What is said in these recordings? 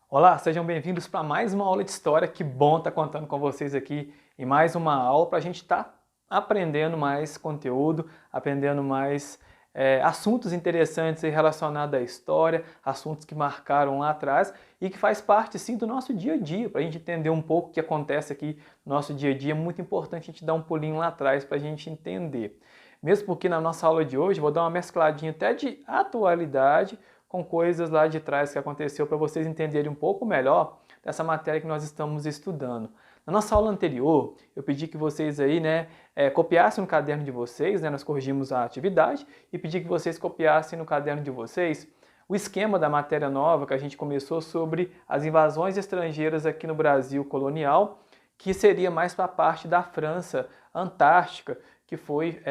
Olá, sejam bem-vindos para mais uma aula de história. Que bom estar contando com vocês aqui em mais uma aula para a gente estar aprendendo mais conteúdo, aprendendo mais assuntos interessantes relacionados à história, assuntos que marcaram lá atrás e que faz parte sim do nosso dia a dia, para a gente entender um pouco o que acontece aqui no nosso dia a dia. É muito importante a gente dar um pulinho lá atrás para a gente entender. Mesmo porque na nossa aula de hoje eu vou dar uma mescladinha até de atualidade com coisas lá de trás que aconteceu para vocês entenderem um pouco melhor dessa matéria que nós estamos estudando. Na nossa aula anterior, eu pedi que vocês aí, copiassem no caderno de vocês, nós corrigimos a atividade e pedi que vocês copiassem no caderno de vocês o esquema da matéria nova que a gente começou sobre as invasões estrangeiras aqui no Brasil colonial, que seria mais para a parte da França Antártica, que foi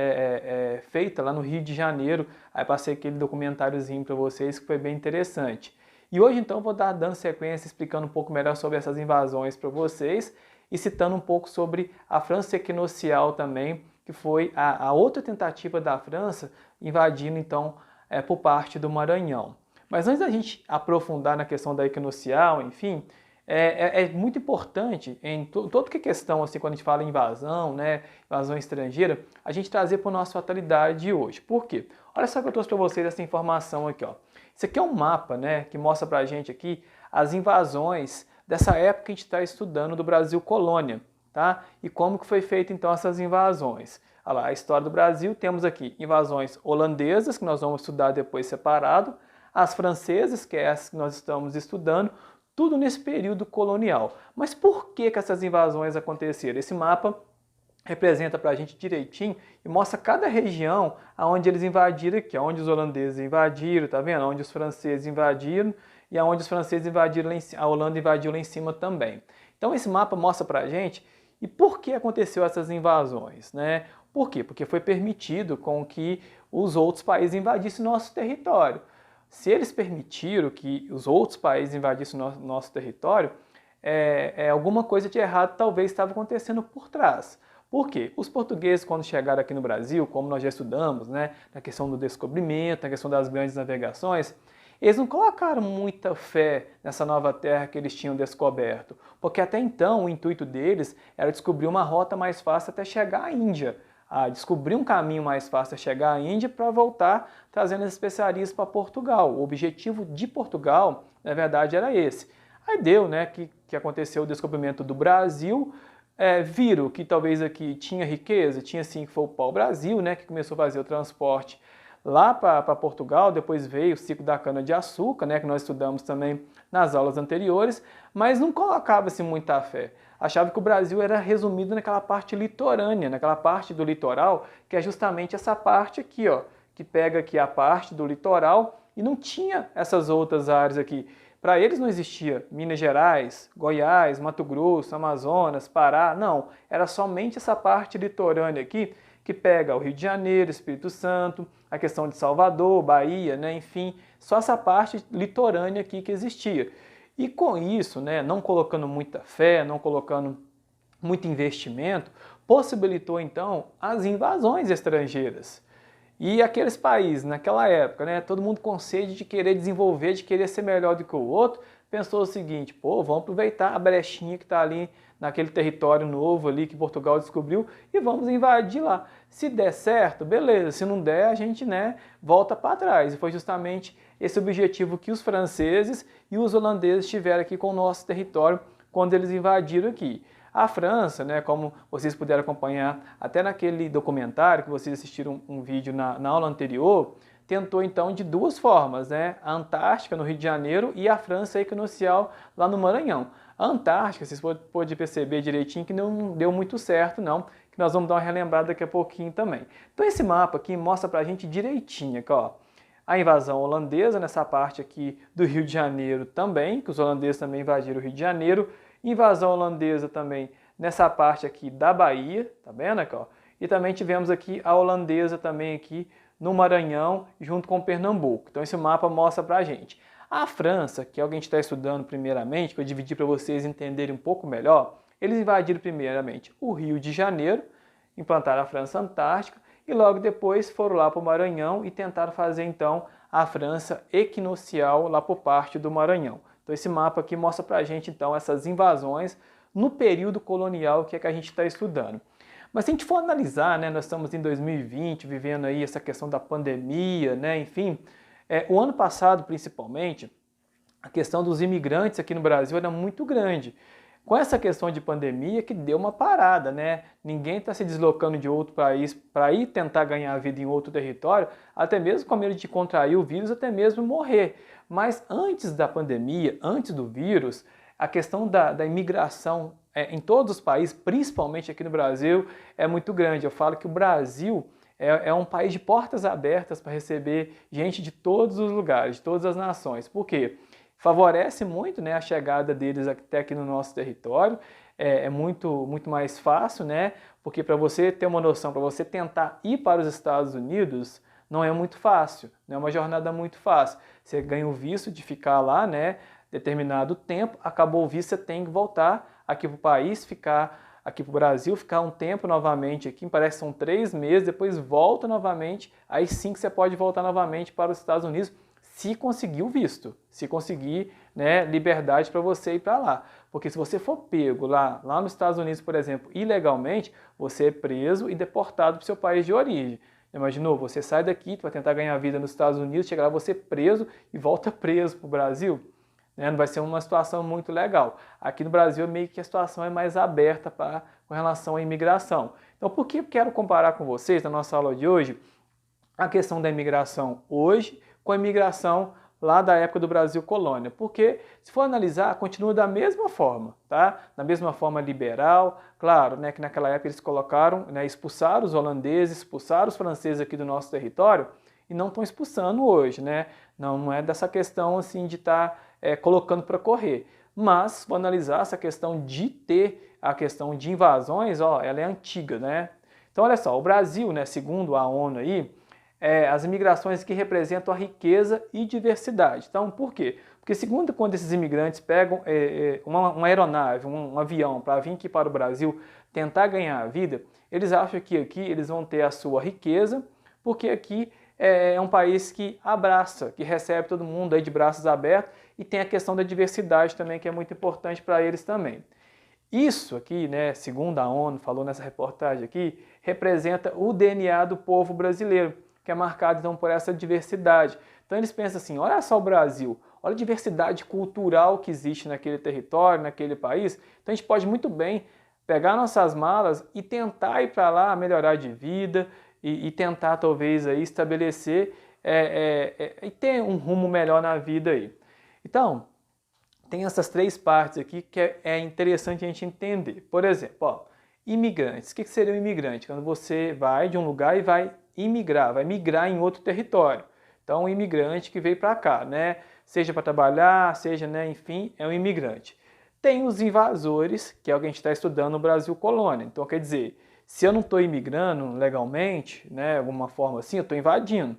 feita lá no Rio de Janeiro. Aí passei aquele documentáriozinho para vocês que foi bem interessante. E hoje então vou dar dando sequência, explicando um pouco melhor sobre essas invasões para vocês e citando um pouco sobre a França Equinocial também, que foi a outra tentativa da França invadindo então por parte do Maranhão. Mas antes da gente aprofundar na questão da Equinocial, enfim, é muito importante em toda que questão, assim, quando a gente fala em invasão, invasão estrangeira, a gente trazer para a nossa atualidade de hoje. Por quê? Olha só que eu trouxe para vocês essa informação aqui, ó. Isso aqui é um mapa, que mostra para a gente aqui as invasões dessa época que a gente está estudando do Brasil colônia, tá? E como que foi feita então essas invasões. Olha lá, a história do Brasil, temos aqui invasões holandesas, que nós vamos estudar depois separado, as francesas, que é essa que nós estamos estudando, tudo nesse período colonial. Mas por que essas invasões aconteceram? Esse mapa representa para a gente direitinho e mostra cada região aonde eles invadiram aqui, aonde os holandeses invadiram, tá vendo? Aonde os franceses invadiram e aonde os franceses invadiram, a Holanda invadiu lá em cima também. Então esse mapa mostra para a gente e por que aconteceu essas invasões, Por quê? Porque foi permitido com que os outros países invadissem nosso território. Se eles permitiram que os outros países invadissem o nosso território, alguma coisa de errado talvez estava acontecendo por trás. Por quê? Os portugueses, quando chegaram aqui no Brasil, como nós já estudamos, na questão do descobrimento, na questão das grandes navegações, eles não colocaram muita fé nessa nova terra que eles tinham descoberto, porque até então o intuito deles era descobrir uma rota mais fácil até chegar à Índia, a descobrir um caminho mais fácil a chegar à Índia para voltar trazendo as especiarias para Portugal. O objetivo de Portugal, na verdade, era esse. Aí deu, que aconteceu o descobrimento do Brasil, viram que talvez aqui tinha riqueza, tinha sim que foi o pau-brasil, que começou a fazer o transporte lá para Portugal, depois veio o ciclo da cana-de-açúcar, que nós estudamos também nas aulas anteriores, mas não colocava-se muita fé. Achava que o Brasil era resumido naquela parte litorânea, naquela parte do litoral, que é justamente essa parte aqui, ó, que pega aqui a parte do litoral e não tinha essas outras áreas aqui. Para eles não existia Minas Gerais, Goiás, Mato Grosso, Amazonas, Pará, não. Era somente essa parte litorânea aqui, que pega o Rio de Janeiro, Espírito Santo, a questão de Salvador, Bahia, enfim, só essa parte litorânea aqui que existia. E com isso, não colocando muita fé, não colocando muito investimento, possibilitou então as invasões estrangeiras. E aqueles países, naquela época, todo mundo com sede de querer desenvolver, de querer ser melhor do que o outro, pensou o seguinte: pô, vamos aproveitar a brechinha que está ali naquele território novo ali que Portugal descobriu e vamos invadir lá. Se der certo, beleza. Se não der, a gente volta para trás. E foi justamente esse objetivo que os franceses e os holandeses tiveram aqui com o nosso território quando eles invadiram aqui. A França, como vocês puderam acompanhar até naquele documentário que vocês assistiram um vídeo na aula anterior, tentou então de duas formas, a Antártica no Rio de Janeiro e a França Equinocial lá no Maranhão. A Antártica, vocês podem perceber direitinho que não deu muito certo não, que nós vamos dar uma relembrada daqui a pouquinho também. Então esse mapa aqui mostra pra gente direitinho, aqui, ó, a invasão holandesa nessa parte aqui do Rio de Janeiro também, que os holandeses também invadiram o Rio de Janeiro, invasão holandesa também nessa parte aqui da Bahia, tá vendo aqui, ó? E também tivemos aqui a holandesa também aqui no Maranhão, junto com Pernambuco. Então esse mapa mostra pra gente. A França, que é o que a gente está estudando primeiramente, que eu dividi para vocês entenderem um pouco melhor, eles invadiram primeiramente o Rio de Janeiro, implantaram a França Antártica, e logo depois foram lá para o Maranhão e tentaram fazer então a França Equinocial lá por parte do Maranhão. Então esse mapa aqui mostra para a gente então essas invasões no período colonial que é que a gente está estudando. Mas se a gente for analisar, né, nós estamos em 2020, vivendo aí essa questão da pandemia, né, enfim, o ano passado principalmente, a questão dos imigrantes aqui no Brasil era muito grande. Com essa questão de pandemia que deu uma parada, né? Ninguém está se deslocando de outro país para ir tentar ganhar a vida em outro território, até mesmo com medo de contrair o vírus, até mesmo morrer. Mas antes da pandemia, antes do vírus, a questão da imigração em todos os países, principalmente aqui no Brasil, é muito grande. Eu falo que o Brasil é um país de portas abertas para receber gente de todos os lugares, de todas as nações. Por quê? Favorece muito, né, a chegada deles até aqui no nosso território, é muito mais fácil, né, porque para você ter uma noção, para você tentar ir para os Estados Unidos, não é muito fácil, não é uma jornada muito fácil. Você ganha o visto de ficar lá, né, determinado tempo, acabou o visto, você tem que voltar aqui para o país, ficar aqui para o Brasil, ficar um tempo novamente aqui, parece que são 3 meses, depois volta novamente, aí sim que você pode voltar novamente para os Estados Unidos, se conseguir o visto, se conseguir, né, liberdade para você ir para lá. Porque se você for pego lá nos Estados Unidos, por exemplo, ilegalmente, você é preso e deportado para o seu país de origem. Imaginou? Você sai daqui, vai tentar ganhar vida nos Estados Unidos, chega lá você preso e volta preso para o Brasil. Né? Não vai ser uma situação muito legal. Aqui no Brasil, meio que a situação é mais aberta com relação à imigração. Então, por que eu quero comparar com vocês, na nossa aula de hoje, a questão da imigração hoje com a imigração lá da época do Brasil colônia? Porque, se for analisar, continua da mesma forma, tá? Da mesma forma liberal, claro, né, que naquela época eles colocaram, né, expulsaram os holandeses, expulsaram os franceses aqui do nosso território e não estão expulsando hoje, né? Não é dessa questão assim de estar colocando para correr. Mas, se for analisar essa questão de ter a questão de invasões, ó, ela é antiga, né? Então, olha só, o Brasil, né, segundo a ONU aí, as imigrações que representam a riqueza e diversidade. Então, por quê? Porque segundo quando esses imigrantes pegam uma aeronave, um avião para vir aqui para o Brasil tentar ganhar a vida, eles acham que aqui eles vão ter a sua riqueza, porque aqui é um país que abraça, que recebe todo mundo aí de braços abertos e tem a questão da diversidade também, que é muito importante para eles também. Isso aqui, né, segundo a ONU, falou nessa reportagem aqui, representa o DNA do povo brasileiro, que é marcado então por essa diversidade. Então eles pensam assim, olha só o Brasil, olha a diversidade cultural que existe naquele território, naquele país. Então a gente pode muito bem pegar nossas malas e tentar ir para lá, melhorar de vida e tentar talvez aí estabelecer e ter um rumo melhor na vida aí. Então, tem essas 3 partes aqui que é interessante a gente entender. Por exemplo, ó, imigrantes. O que seria um imigrante? Quando você vai de um lugar e vai imigrar, vai migrar em outro território. Então, um imigrante que veio para cá, né? Seja para trabalhar, seja, né, enfim, é um imigrante. Tem os invasores, que é o que a gente está estudando no Brasil colônia. Então, quer dizer, se eu não estou imigrando legalmente, né, de alguma forma assim, eu estou invadindo.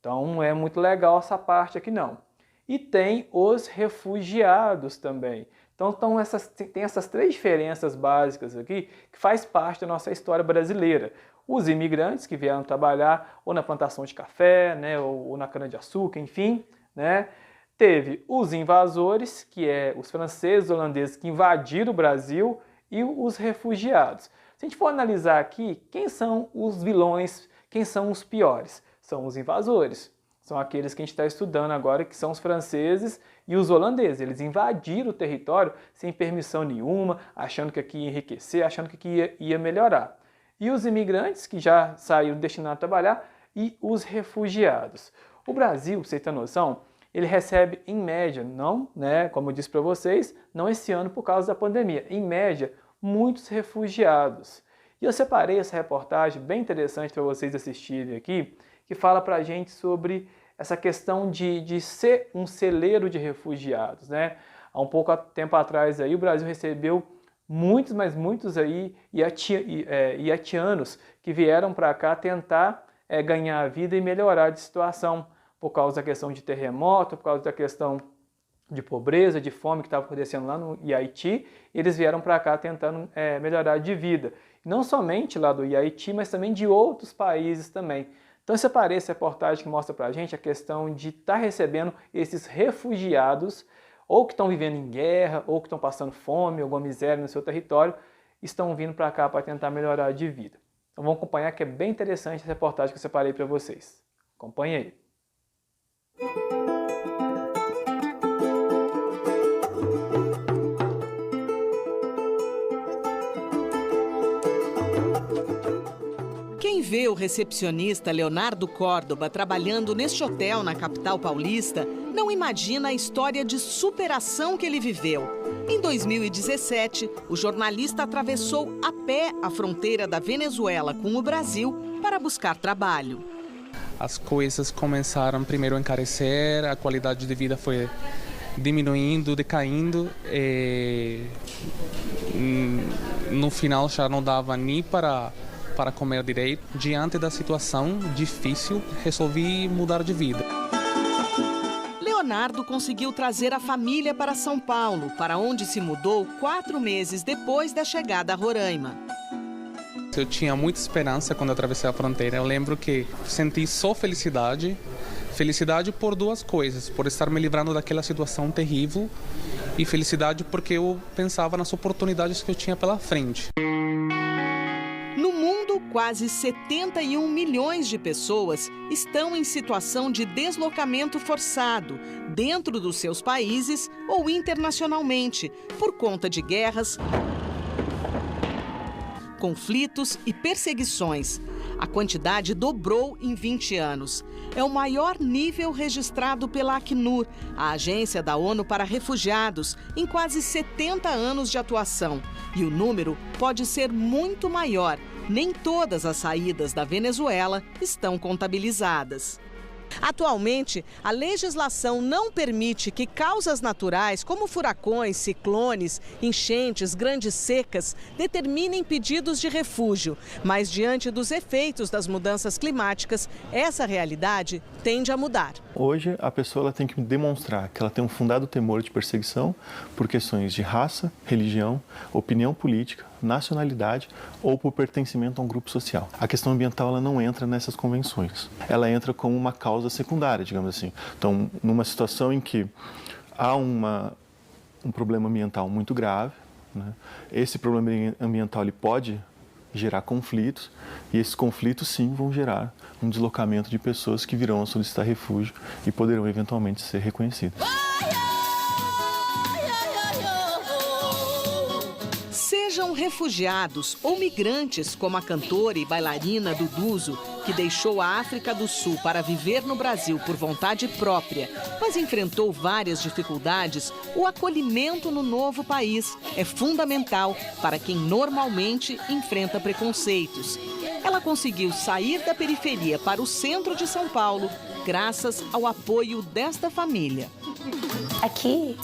Então, não é muito legal essa parte aqui, não. E tem os refugiados também. Então tem essas 3 diferenças básicas aqui que faz parte da nossa história brasileira. Os imigrantes que vieram trabalhar ou na plantação de café, né, ou na cana-de-açúcar, enfim, né. Teve os invasores, que é os franceses, os holandeses que invadiram o Brasil, e os refugiados. Se a gente for analisar aqui, quem são os vilões, quem são os piores? São os invasores. São aqueles que a gente está estudando agora, que são os franceses e os holandeses. Eles invadiram o território sem permissão nenhuma, achando que aqui ia enriquecer, achando que aqui ia melhorar. E os imigrantes, que já saíram destinados a trabalhar, e os refugiados. O Brasil, pra você ter noção, ele recebe em média, não, né, como eu disse para vocês, não esse ano por causa da pandemia, em média, muitos refugiados. E eu separei essa reportagem bem interessante para vocês assistirem aqui, que fala para a gente sobre essa questão de ser um celeiro de refugiados, né? Há um pouco tempo atrás aí o Brasil recebeu muitos, mas muitos aí haitianos que vieram para cá tentar ganhar a vida e melhorar de situação por causa da questão de terremoto, por causa da questão de pobreza, de fome que estava acontecendo lá no Haiti, eles vieram para cá tentando melhorar de vida. Não somente lá do Haiti, mas também de outros países também. Então eu separei essa reportagem que mostra para a gente a questão de estar recebendo esses refugiados, ou que estão vivendo em guerra, ou que estão passando fome, alguma miséria no seu território, estão vindo para cá para tentar melhorar de vida. Então vamos acompanhar, que é bem interessante essa reportagem que eu separei para vocês. Acompanhe aí. Quem vê o recepcionista Leonardo Córdoba trabalhando neste hotel na capital paulista não imagina a história de superação que ele viveu. Em 2017, o jornalista atravessou a pé a fronteira da Venezuela com o Brasil para buscar trabalho. As coisas começaram primeiro a encarecer, a qualidade de vida foi diminuindo, decaindo. No final já não dava nem para comer direito. Diante da situação difícil, resolvi mudar de vida. Leonardo conseguiu trazer a família para São Paulo, para onde se mudou 4 meses depois da chegada a Roraima. Eu tinha muita esperança quando atravessei a fronteira. Eu lembro que senti só felicidade. Felicidade por 2 coisas, por estar me livrando daquela situação terrível, e felicidade porque eu pensava nas oportunidades que eu tinha pela frente. No mundo, quase 71 milhões de pessoas estão em situação de deslocamento forçado, dentro dos seus países ou internacionalmente, por conta de guerras, conflitos e perseguições. A quantidade dobrou em 20 anos. É o maior nível registrado pela Acnur, a agência da ONU para refugiados, em quase 70 anos de atuação. E o número pode ser muito maior. Nem todas as saídas da Venezuela estão contabilizadas. Atualmente, a legislação não permite que causas naturais como furacões, ciclones, enchentes, grandes secas determinem pedidos de refúgio. Mas diante dos efeitos das mudanças climáticas, essa realidade tende a mudar. Hoje, a pessoa ela tem que demonstrar que ela tem um fundado temor de perseguição por questões de raça, religião, opinião política, nacionalidade ou por pertencimento a um grupo social. A questão ambiental ela não entra nessas convenções. Ela entra como uma causa secundária, digamos assim. Então, numa situação em que há um problema ambiental muito grave, né, esse problema ambiental ele pode gerar conflitos, e esses conflitos sim vão gerar um deslocamento de pessoas que virão a solicitar refúgio e poderão eventualmente ser reconhecidas. Sejam refugiados ou migrantes, como a cantora e bailarina Duduzo, que deixou a África do Sul para viver no Brasil por vontade própria, mas enfrentou várias dificuldades, o acolhimento no novo país é fundamental para quem normalmente enfrenta preconceitos. Ela conseguiu sair da periferia para o centro de São Paulo, graças ao apoio desta família. Aqui,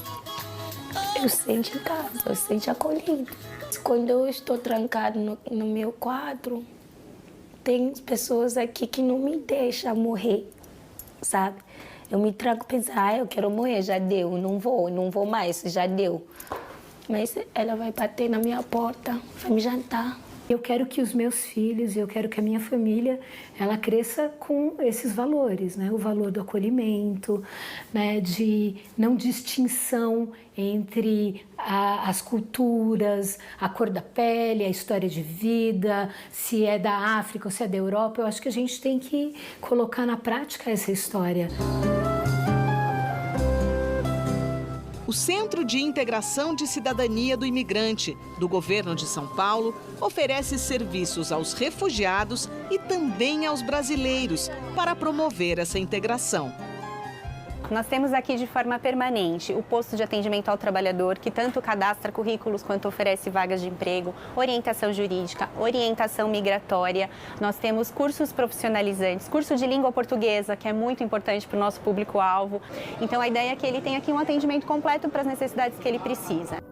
eu sinto em casa, eu sinto acolhido. Quando eu estou trancado no meu quarto, tem pessoas aqui que não me deixam morrer, sabe? Eu me tranco e penso, eu quero morrer, já deu, não vou mais, já deu. Mas ela vai bater na minha porta, vai me jantar. Eu quero que os meus filhos, eu quero que a minha família, ela cresça com esses valores, né? O valor do acolhimento, né? De não distinção entre as culturas, a cor da pele, a história de vida, se é da África ou se é da Europa. Eu acho que a gente tem que colocar na prática essa história. O Centro de Integração de Cidadania do Imigrante, do Governo de São Paulo, oferece serviços aos refugiados e também aos brasileiros para promover essa integração. Nós temos aqui de forma permanente o posto de atendimento ao trabalhador, que tanto cadastra currículos quanto oferece vagas de emprego, orientação jurídica, orientação migratória. Nós temos cursos profissionalizantes, curso de língua portuguesa, que é muito importante para o nosso público-alvo. Então a ideia é que ele tenha aqui um atendimento completo para as necessidades que ele precisa.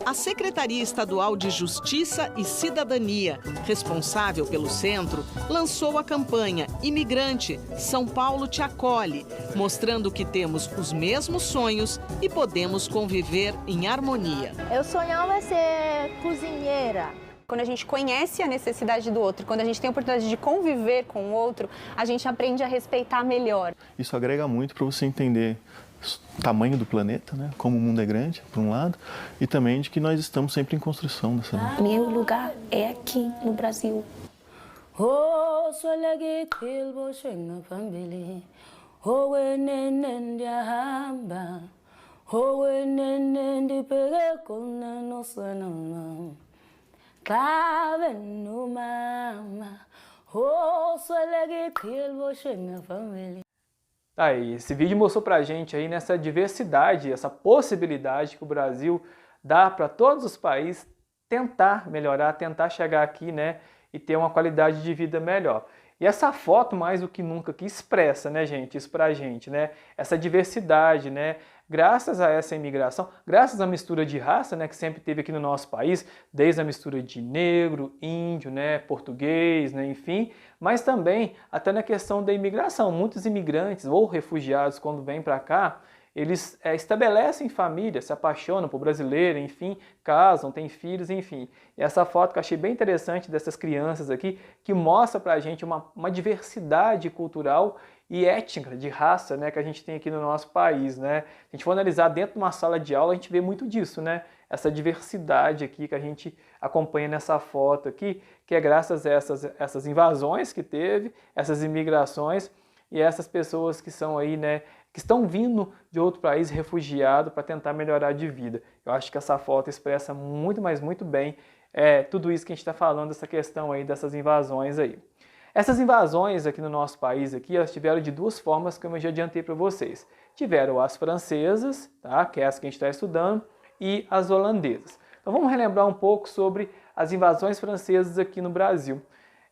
A Secretaria Estadual de Justiça e Cidadania, responsável pelo centro, lançou a campanha Imigrante, São Paulo te acolhe, mostrando que temos os mesmos sonhos e podemos conviver em harmonia. Eu sonhava ser cozinheira. Quando a gente conhece a necessidade do outro, quando a gente tem a oportunidade de conviver com o outro, a gente aprende a respeitar melhor. Isso agrega muito para você entender o tamanho do planeta, né? Como o mundo é grande, por um lado, e também de que nós estamos sempre em construção dessa. Meu lugar é aqui no Brasil. Tá aí, esse vídeo mostrou pra gente aí nessa diversidade, essa possibilidade que o Brasil dá para todos os países tentar melhorar, tentar chegar aqui, né, e ter uma qualidade de vida melhor. E essa foto, mais do que nunca, que expressa, né, gente, isso pra gente, né, essa diversidade, né, graças a essa imigração, graças à mistura de raça, né, que sempre teve aqui no nosso país, desde a mistura de negro, índio, né, português, né, enfim, mas também até na questão da imigração. Muitos imigrantes ou refugiados, quando vêm para cá, eles estabelecem família, se apaixonam por brasileiro, enfim, casam, têm filhos, enfim. E essa foto que eu achei bem interessante dessas crianças aqui, que mostra pra gente uma diversidade cultural e étnica, de raça, né, que a gente tem aqui no nosso país, né? Se a gente for analisar dentro de uma sala de aula, a gente vê muito disso, né? Essa diversidade aqui que a gente acompanha nessa foto aqui, que é graças a essas invasões que teve, essas imigrações e essas pessoas que são aí, né, que estão vindo de outro país refugiado para tentar melhorar de vida. Eu acho que essa foto expressa muito, mas muito bem tudo isso que a gente está falando, dessa questão aí, dessas invasões aí. Essas invasões aqui no nosso país, aqui, elas tiveram de duas formas, como eu já adiantei para vocês. Tiveram as francesas, tá? Que é essa que a gente está estudando, e as holandesas. Então vamos relembrar um pouco sobre as invasões francesas aqui no Brasil.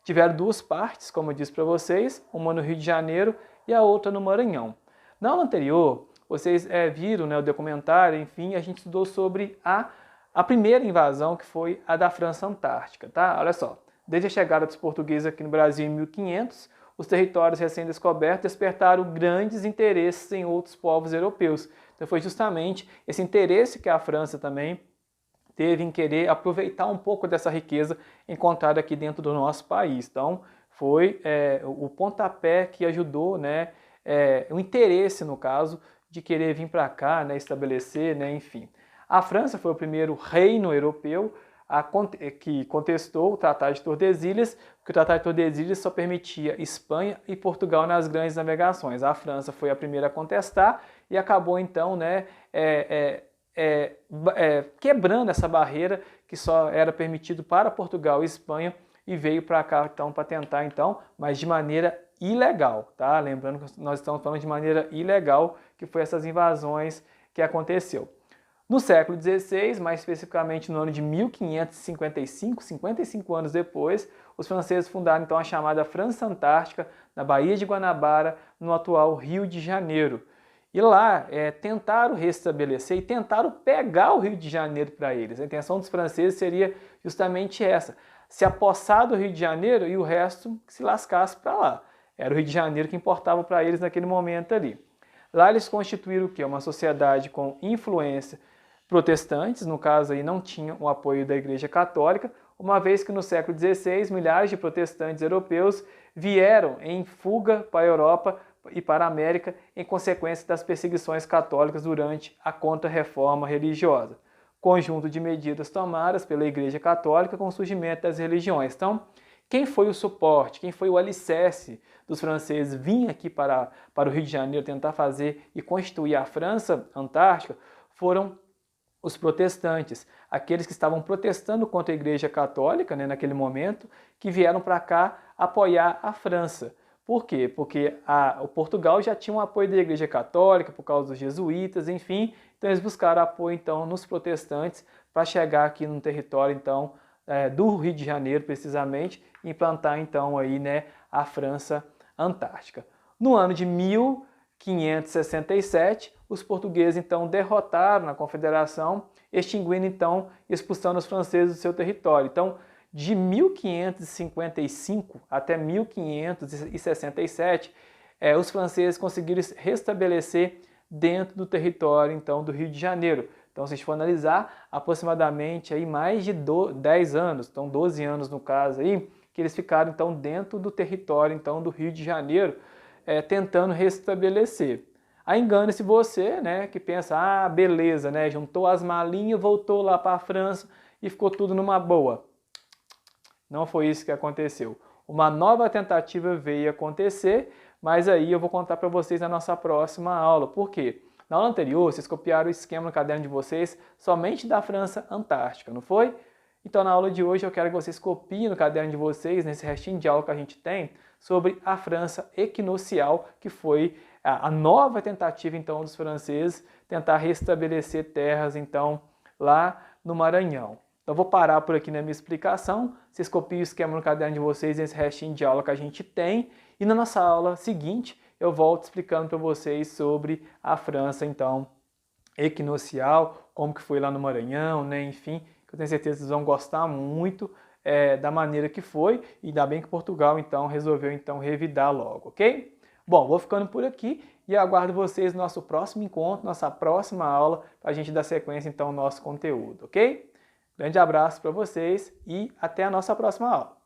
Tiveram duas partes, como eu disse para vocês, uma no Rio de Janeiro e a outra no Maranhão. Na aula anterior, vocês viram, né, o documentário, enfim, a gente estudou sobre a primeira invasão, que foi a da França Antártica, tá? Olha só, desde a chegada dos portugueses aqui no Brasil em 1500, os territórios recém-descobertos despertaram grandes interesses em outros povos europeus. Então foi justamente esse interesse que a França também teve em querer aproveitar um pouco dessa riqueza encontrada aqui dentro do nosso país. Então foi o pontapé que ajudou, né, o interesse, no caso, de querer vir para cá, né, estabelecer, né, enfim. A França foi o primeiro reino europeu que contestou o Tratado de Tordesilhas, porque o Tratado de Tordesilhas só permitia Espanha e Portugal nas grandes navegações. A França foi a primeira a contestar e acabou, então, né, quebrando essa barreira que só era permitido para Portugal e Espanha e veio para cá, então, para tentar, então, mas de maneira ilegal, tá? Lembrando que nós estamos falando de maneira ilegal, que foi essas invasões que aconteceu. No século XVI, mais especificamente no ano de 1555, 55 anos depois, os franceses fundaram então a chamada França Antártica, na Baía de Guanabara, no atual Rio de Janeiro. E lá tentaram restabelecer e tentaram pegar o Rio de Janeiro para eles. A intenção dos franceses seria justamente essa, se apossar do Rio de Janeiro e o resto que se lascasse para lá. Era o Rio de Janeiro que importava para eles naquele momento ali. Lá eles constituíram o quê? Uma sociedade com influência protestantes, no caso aí não tinham o apoio da Igreja Católica, uma vez que no século XVI milhares de protestantes europeus vieram em fuga para a Europa e para a América em consequência das perseguições católicas durante a Contra-Reforma religiosa. Conjunto de medidas tomadas pela Igreja Católica com o surgimento das religiões. Então, quem foi o suporte, quem foi o alicerce dos franceses vir aqui para o Rio de Janeiro tentar fazer e constituir a França Antártica foram os protestantes, aqueles que estavam protestando contra a Igreja Católica, né, naquele momento, que vieram para cá apoiar a França. Por quê? Porque o Portugal já tinha um apoio da Igreja Católica por causa dos jesuítas, enfim, então eles buscaram apoio então nos protestantes para chegar aqui no território então do Rio de Janeiro, precisamente, e implantar então aí, né, a França Antártica. No ano de 1567, os portugueses então derrotaram a Confederação, extinguindo então e expulsando os franceses do seu território. Então, de 1555 até 1567, os franceses conseguiram restabelecer dentro do território então do Rio de Janeiro. Então, se a gente for analisar, aproximadamente aí mais de 10 anos, então 12 anos no caso aí, que eles ficaram então dentro do território então do Rio de Janeiro, tentando restabelecer. Aí engane-se você, né, que pensa, ah, beleza, né, juntou as malinhas, voltou lá para a França e ficou tudo numa boa. Não foi isso que aconteceu. Uma nova tentativa veio acontecer, mas aí eu vou contar para vocês na nossa próxima aula. Por quê? Na aula anterior, vocês copiaram o esquema no caderno de vocês somente da França Antártica, não foi? Então, na aula de hoje, eu quero que vocês copiem no caderno de vocês, nesse restinho de aula que a gente tem, sobre a França equinocial, que foi a nova tentativa, então, dos franceses tentar restabelecer terras, então, lá no Maranhão. Então, vou parar por aqui na minha explicação. Vocês copiem o esquema no caderno de vocês, nesse restinho de aula que a gente tem. E na nossa aula seguinte, eu volto explicando para vocês sobre a França, então, equinocial, como que foi lá no Maranhão, né? Enfim, que eu tenho certeza que vocês vão gostar muito da maneira que foi, e ainda bem que Portugal, então, resolveu, então, revidar logo, ok? Bom, vou ficando por aqui e aguardo vocês no nosso próximo encontro, nossa próxima aula, para a gente dar sequência, então, ao nosso conteúdo, ok? Grande abraço para vocês e até a nossa próxima aula.